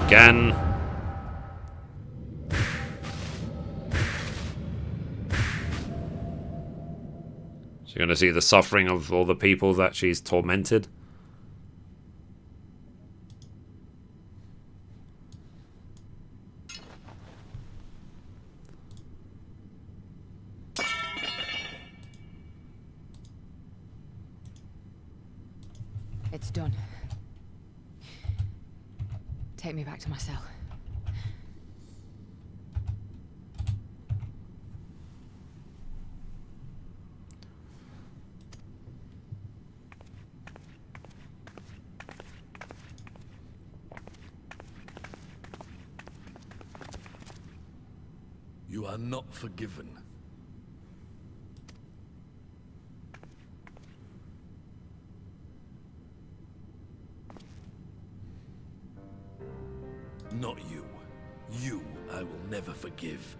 Again. She's going to see the suffering of all the people that she's tormented. It's done. Take me back to my cell. You are not forgiven. Not you. You I will never forgive.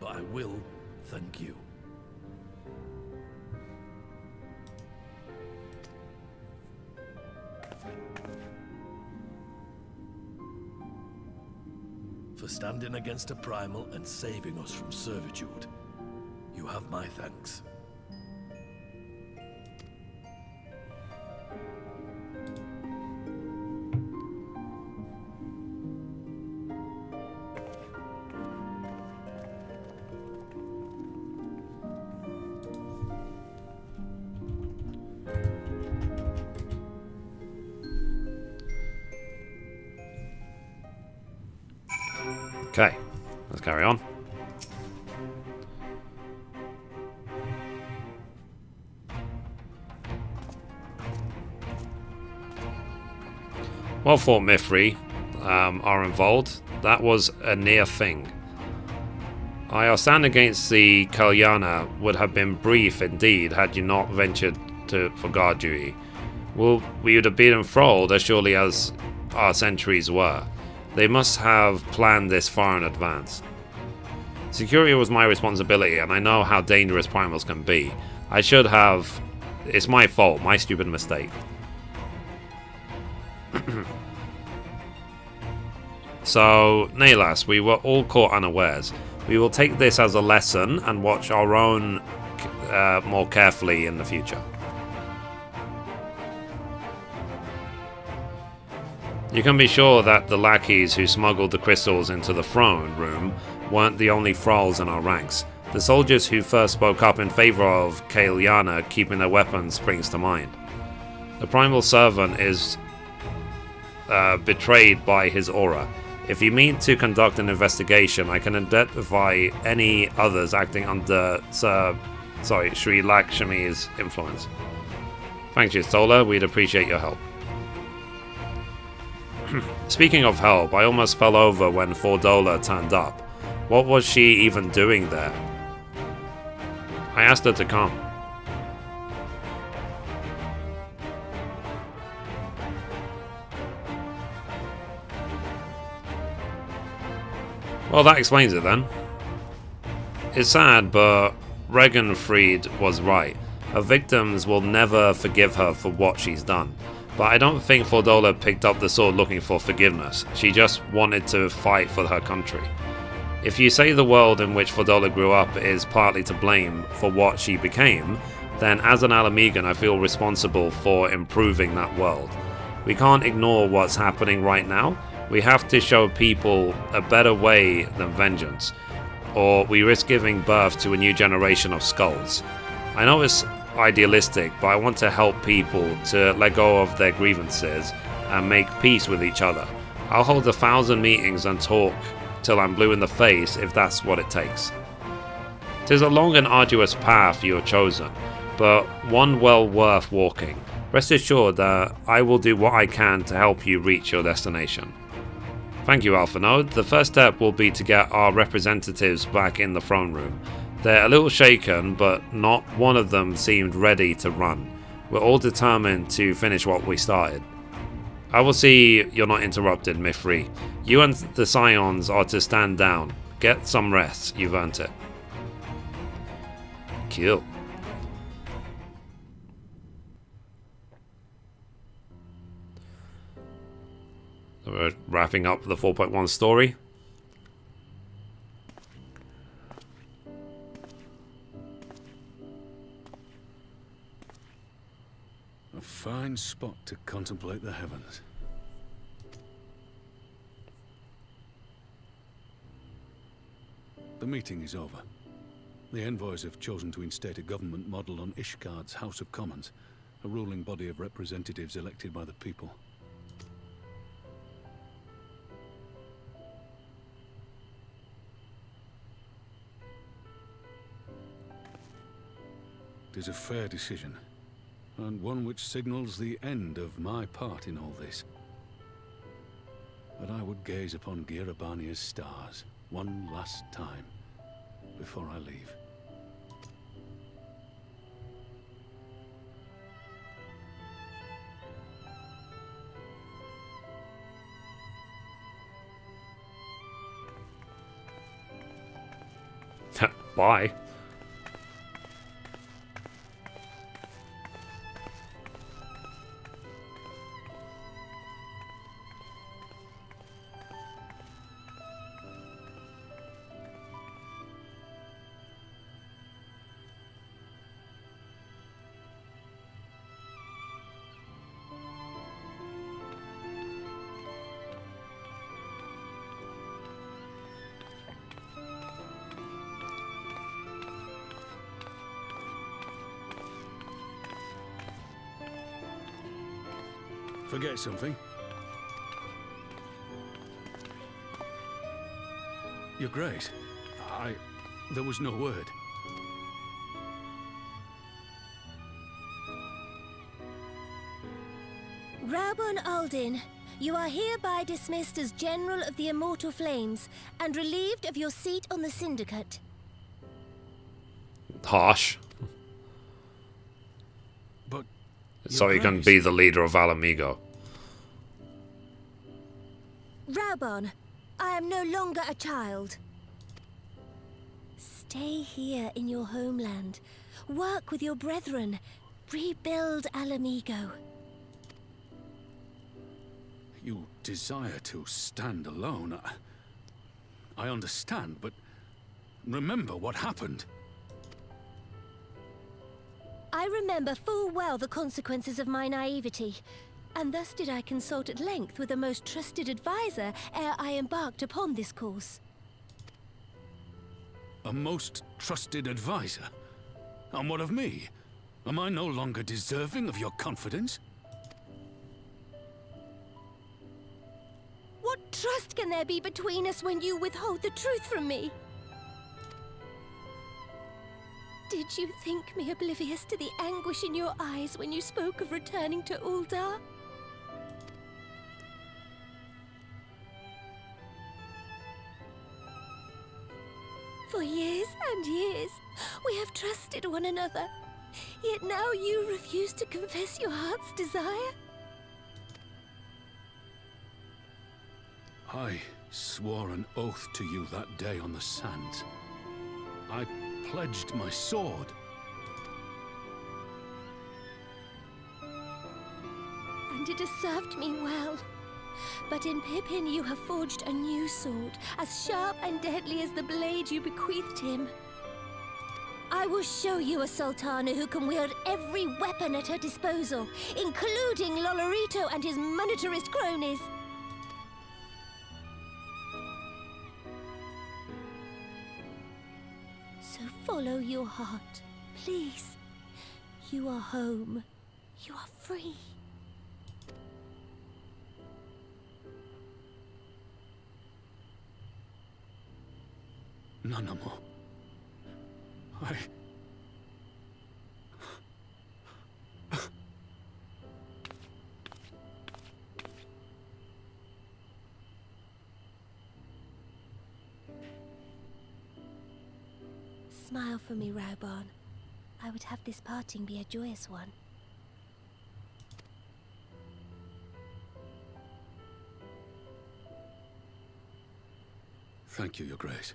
But I will thank you. For standing against a primal and saving us from servitude. You have my thanks. Okay, let's carry on. Well fought, Mithrie are involved. That was a near thing. Our stand against the Kalyana would have been brief indeed had you not ventured for guard duty. Well, we would have been enthralled as surely as our sentries were. They must have planned this far in advance. Security was my responsibility, and I know how dangerous primals can be. I should have... It's my fault, my stupid mistake. So, Nalas, we were all caught unawares. We will take this as a lesson and watch our own more carefully in the future. You can be sure that the lackeys who smuggled the crystals into the throne room weren't the only thralls in our ranks. The soldiers who first spoke up in favor of Kalyana keeping their weapons springs to mind. The primal servant is betrayed by his aura. If you mean to conduct an investigation, I can identify any others acting under Sri Lakshmi's influence. Thanks, Yustola. We'd appreciate your help. Speaking of help, I almost fell over when Fordola turned up. What was she even doing there? I asked her to come. Well, that explains it then. It's sad, but Regenfried was right. Her victims will never forgive her for what she's done. But I don't think Fordola picked up the sword looking for forgiveness. She just wanted to fight for her country. If you say the world in which Fordola grew up is partly to blame for what she became, then as an Alamegan I feel responsible for improving that world. We can't ignore what's happening right now. We have to show people a better way than vengeance, or we risk giving birth to a new generation of skulls. I know it's idealistic, but I want to help people to let go of their grievances and make peace with each other. I'll hold 1,000 meetings and talk till I'm blue in the face if that's what it takes. 'Tis a long and arduous path you have chosen, but one well worth walking. Rest assured that I will do what I can to help you reach your destination. Thank you, Alpha Node. The first step will be to get our representatives back in the throne room. They're a little shaken, but not one of them seemed ready to run. We're all determined to finish what we started. I will see you're not interrupted, Mithrie. You and the Scions are to stand down. Get some rest, you've earned it. Cool. So we're wrapping up the 4.1 story. A fine spot to contemplate the heavens. The meeting is over. The envoys have chosen to instate a government model on Ishgard's House of Commons, a ruling body of representatives elected by the people. It is a fair decision, and one which signals the end of my part in all this. But I would gaze upon Girabania's stars one last time before I leave. Bye. Forget something? Your Grace, there was no word. Raubon Aldin, you are hereby dismissed as General of the Immortal Flames and relieved of your seat on the Syndicate. Harsh. But... So you can be the leader of Alamigo. Raubon, I am no longer a child. Stay here in your homeland. Work with your brethren. Rebuild Alamigo. You desire to stand alone. I understand, but remember what happened. I remember full well the consequences of my naivety, and thus did I consult at length with a most trusted advisor ere I embarked upon this course. A most trusted advisor? And what of me? Am I no longer deserving of your confidence? What trust can there be between us when you withhold the truth from me? Did you think me oblivious to the anguish in your eyes when you spoke of returning to Uldar? For years and years, we have trusted one another. Yet now you refuse to confess your heart's desire? I swore an oath to you that day on the sands. I pledged my sword. And it has served me well. But in Pippin you have forged a new sword, as sharp and deadly as the blade you bequeathed him. I will show you a Sultana who can wield every weapon at her disposal, including Lolorito and his monetarist cronies. So follow your heart, please. You are home. You are free. No more. Smile for me, Raubon. I would have this parting be a joyous one. Thank you, Your Grace.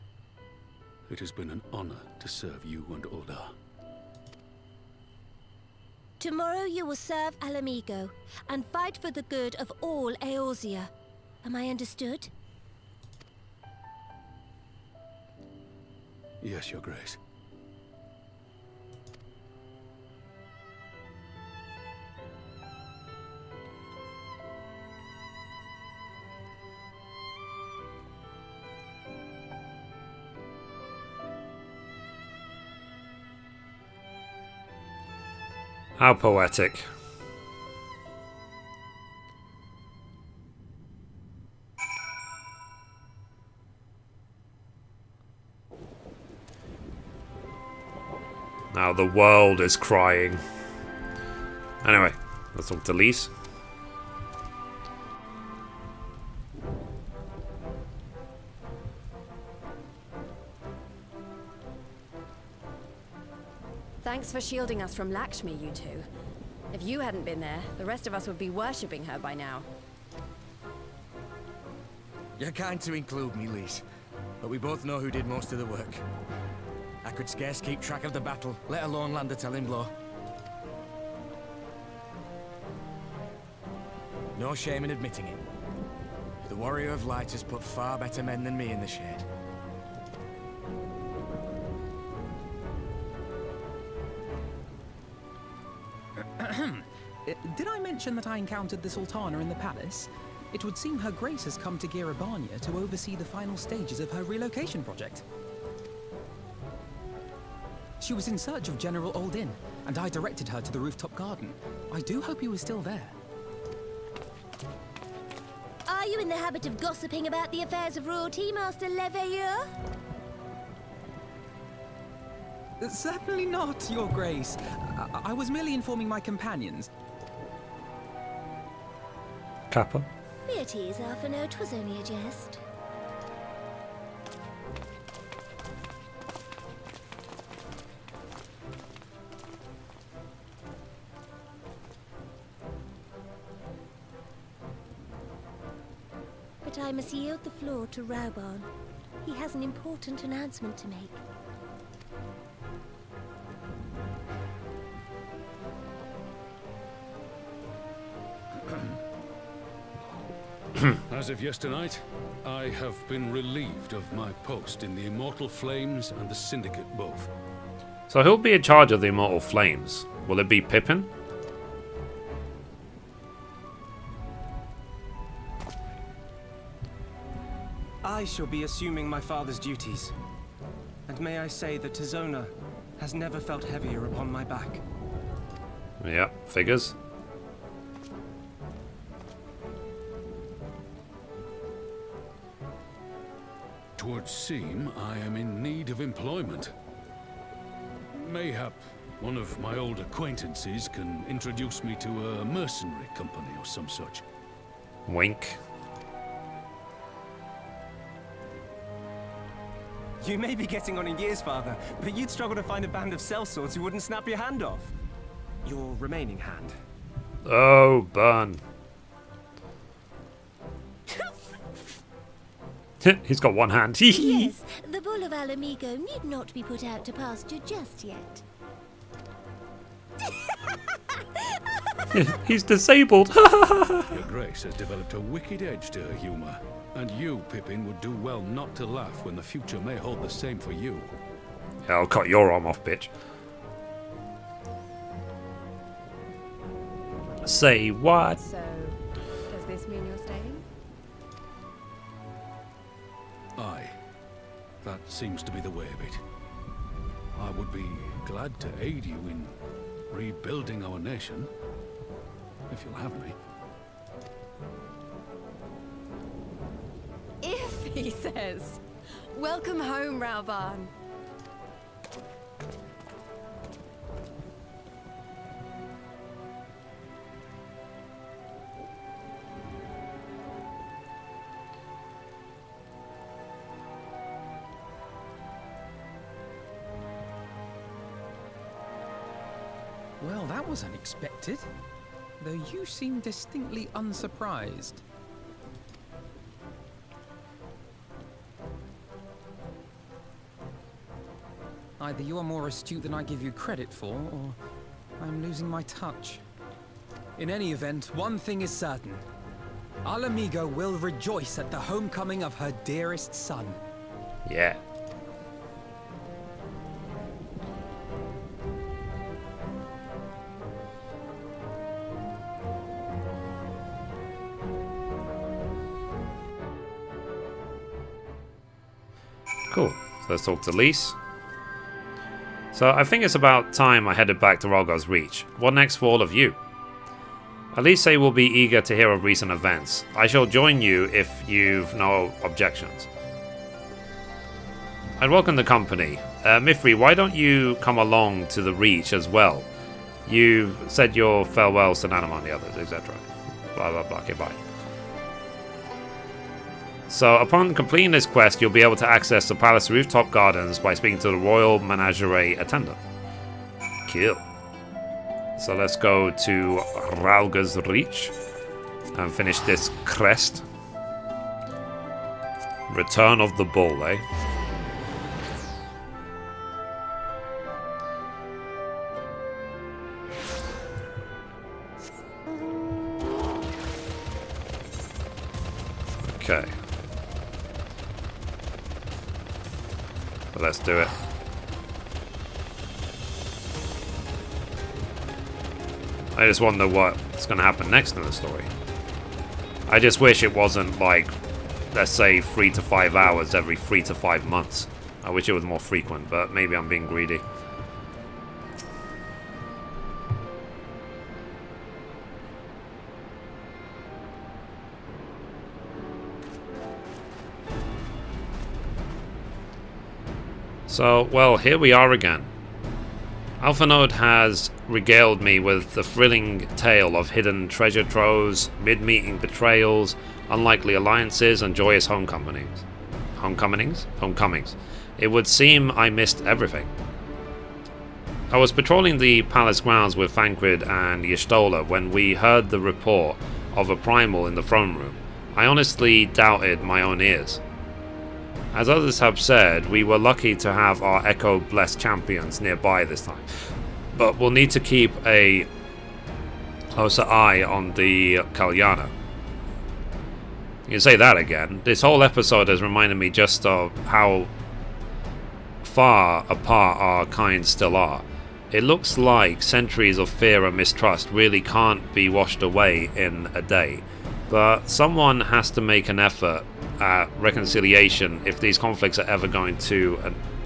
It has been an honor to serve you and Uldar. Tomorrow you will serve Alamigo and fight for the good of all Eorzea. Am I understood? Yes, Your Grace. How poetic. Now the world is crying. Anyway, let's talk to Lise. Thanks for shielding us from Lakshmi, you two. If you hadn't been there, the rest of us would be worshipping her by now. You're kind to include me, Lise, but we both know who did most of the work. I could scarce keep track of the battle, let alone land a telling blow. No shame in admitting it. The Warrior of Light has put far better men than me in the shade. Did I mention that I encountered the Sultana in the palace? It would seem Her Grace has come to Girabania to oversee the final stages of her relocation project. She was in search of General Oldin, and I directed her to the rooftop garden. I do hope he was still there. Are you in the habit of gossiping about the affairs of royalty, Master Leveilleur? Certainly not, Your Grace. I was merely informing my companions. Kappa. Be at ease, Alphino. 'Twas only a jest. But I must yield the floor to Rauban. He has an important announcement to make. As of yesternight, I have been relieved of my post in the Immortal Flames and the Syndicate both. So who'll be in charge of the Immortal Flames? Will it be Pippin? I shall be assuming my father's duties. And may I say that Tizona has never felt heavier upon my back. Yeah, figures. Twould seem I am in need of employment. Mayhap one of my old acquaintances can introduce me to a mercenary company or some such. Wink. You may be getting on in years, father, but you'd struggle to find a band of sellswords who wouldn't snap your hand off. Your remaining hand. Oh, burn. He's got one hand. Yes, the bull of Alamigo need not be put out to pasture just yet. He's disabled. Your Grace has developed a wicked edge to her humor. And you, Pippin, would do well not to laugh when the future may hold the same for you. Yeah, I'll cut your arm off, bitch. Say what? So, does this mean you're staying? Aye. That seems to be the way of it. I would be glad to aid you in rebuilding our nation, if you'll have me. If, he says. Welcome home, Rauban. Well, that was unexpected. Though you seem distinctly unsurprised. Either you are more astute than I give you credit for, or I'm losing my touch. In any event, one thing is certain. Alamigo will rejoice at the homecoming of her dearest son. Yeah. Cool. So let's talk to Lise. So I think it's about time I headed back to Rhalgr's Reach. What next for all of you? Elise will be eager to hear of recent events. I shall join you if you've no objections. I'd welcome the company. Mithrie, why don't you come along to the Reach as well? You said your farewells to Nanama and the others, etc. Blah blah blah, okay, bye. So, upon completing this quest, you'll be able to access the palace rooftop gardens by speaking to the Royal Menagerie attendant. Cool. So let's go to Rhalgr's Reach and finish this crest. Return of the Bull, eh? Okay. Let's do it. I just wonder what's going to happen next in the story. I just wish it wasn't like, let's say, 3 to 5 hours every 3 to 5 months. I wish it was more frequent, but maybe I'm being greedy. So, well, here we are again. Alphanode has regaled me with the thrilling tale of hidden treasure troves, mid-meeting betrayals, unlikely alliances, and joyous homecomings. Homecomings. It would seem I missed everything. I was patrolling the palace grounds with Thancred and Y'shtola when we heard the report of a primal in the throne room. I honestly doubted my own ears. As others have said, we were lucky to have our Echo-blessed champions nearby this time, but we'll need to keep a closer eye on the Kalyana. You can say that again. This whole episode has reminded me just of how far apart our kinds still are. It looks like centuries of fear and mistrust really can't be washed away in a day, but someone has to make an effort at reconciliation if these conflicts are ever going to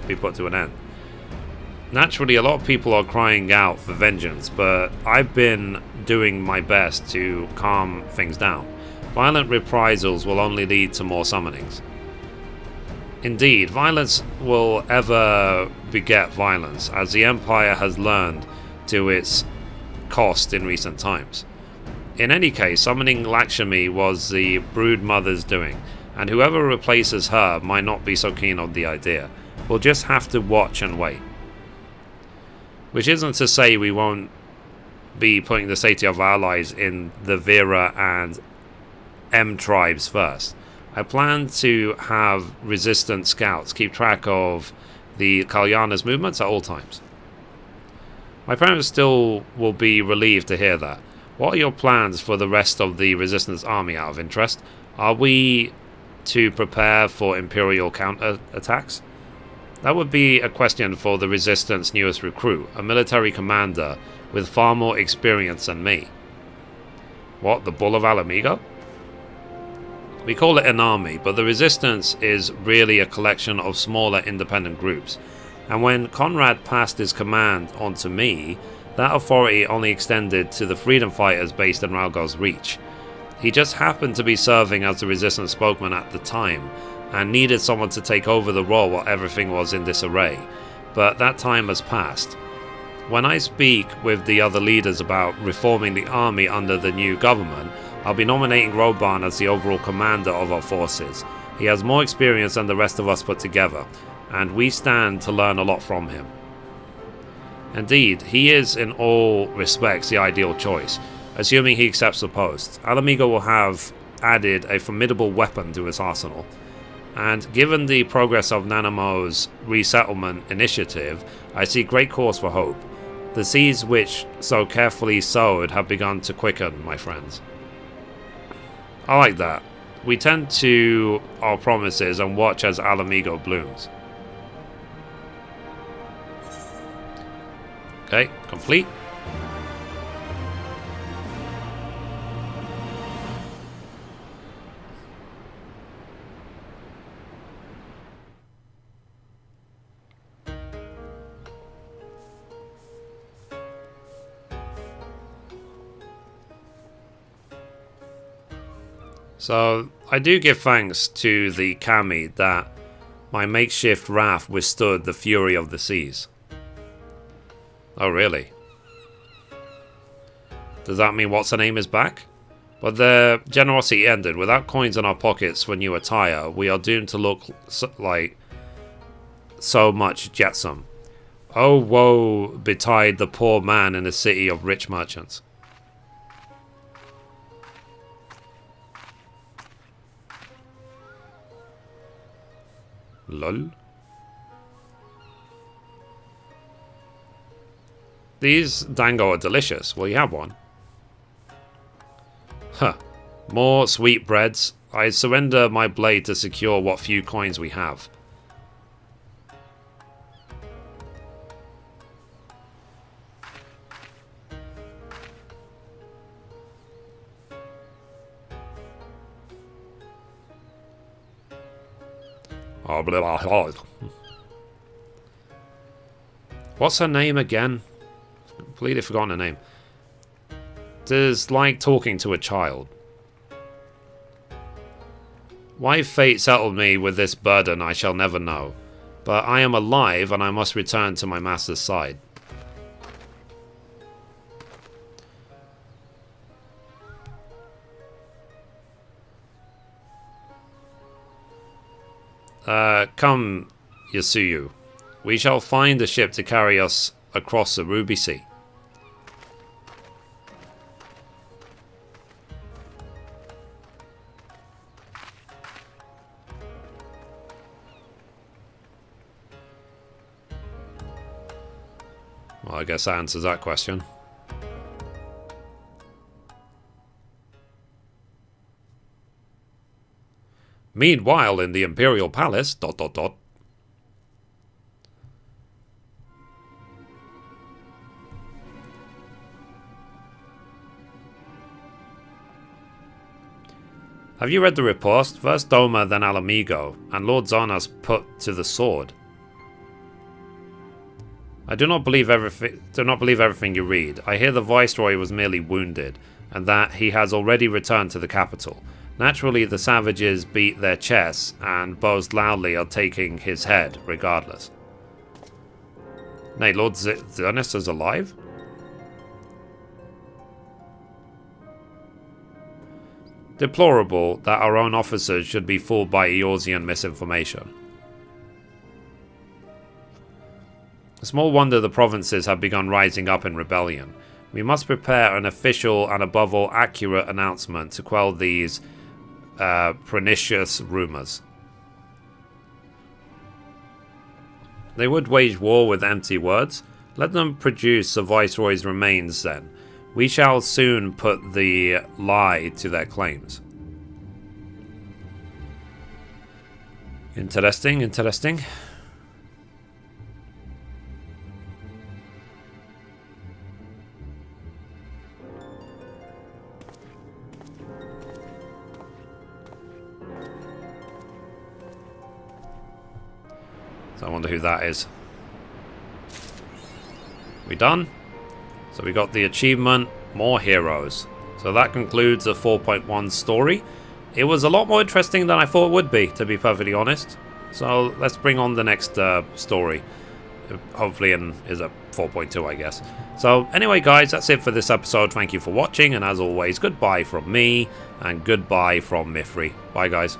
be put to an end. Naturally, a lot of people are crying out for vengeance, but I've been doing my best to calm things down. Violent reprisals will only lead to more summonings. Indeed, violence will ever beget violence, as the Empire has learned to its cost in recent times. In any case, summoning Lakshmi was the brood mother's doing, and whoever replaces her might not be so keen on the idea. We'll just have to watch and wait. Which isn't to say we won't be putting the safety of our allies in the Vera and M tribes first. I plan to have resistant scouts keep track of the Kalyana's movements at all times. My parents still will be relieved to hear that. What are your plans for the rest of the resistance army out of interest? Are we to prepare for Imperial counter-attacks? That would be a question for the Resistance newest recruit, a military commander with far more experience than me. What, the Bull of Alamigo? We call it an army, but the Resistance is really a collection of smaller independent groups, and when Conrad passed his command on to me, that authority only extended to the freedom fighters based in Rhalgr's Reach. He just happened to be serving as the Resistance spokesman at the time, and needed someone to take over the role while everything was in disarray, but that time has passed. When I speak with the other leaders about reforming the army under the new government, I'll be nominating Roban as the overall commander of our forces. He has more experience than the rest of us put together, and we stand to learn a lot from him. Indeed, he is in all respects the ideal choice, assuming he accepts the post. Alamigo will have added a formidable weapon to his arsenal, and given the progress of Nanamo's resettlement initiative, I see great cause for hope. The seeds which so carefully sowed have begun to quicken, my friends. I like that. We tend to our promises and watch as Alamigo blooms. Okay, complete. So, I do give thanks to the Kami that my makeshift raft withstood the fury of the seas. Oh, really? Does that mean what's her name is back? But their generosity ended. Without coins in our pockets for new attire, we are doomed to look like so much jetsam. Oh, woe betide the poor man in the city of rich merchants. Lol. These dango are delicious. Will you have one? Huh. More sweet breads. I surrender my blade to secure what few coins we have. Oh, blah, blah, blah. What's her name again? Completely forgotten her name. It's like talking to a child. Why fate settled me with this burden I shall never know. But I am alive and I must return to my master's side. Come, Yasuyu. We shall find a ship to carry us across the Ruby Sea. Well, I guess that answers that question. Meanwhile, in the Imperial Palace... ... Have you read the report? First Doma, then Alamigo, and Lord Zarnas put to the sword. I do not believe everything you read. I hear the Viceroy was merely wounded, and that he has already returned to the capital. Naturally, the savages beat their chests and boast loudly of taking his head, regardless. Nay, Lord Zarnas is alive? Deplorable that our own officers should be fooled by Eorzean misinformation. Small wonder the provinces have begun rising up in rebellion. We must prepare an official and above all accurate announcement to quell these pernicious rumours. They would wage war with empty words. Let them produce the Viceroy's remains then. We shall soon put the lie to their claims. Interesting, interesting. So I wonder who that is. We done? So we got the achievement, more heroes. So that concludes the 4.1 story. It was a lot more interesting than I thought it would be, to be perfectly honest. So let's bring on the next story. Hopefully is a 4.2, I guess. So anyway, guys, that's it for this episode. Thank you for watching, and as always, goodbye from me, and goodbye from Mithrie. Bye, guys.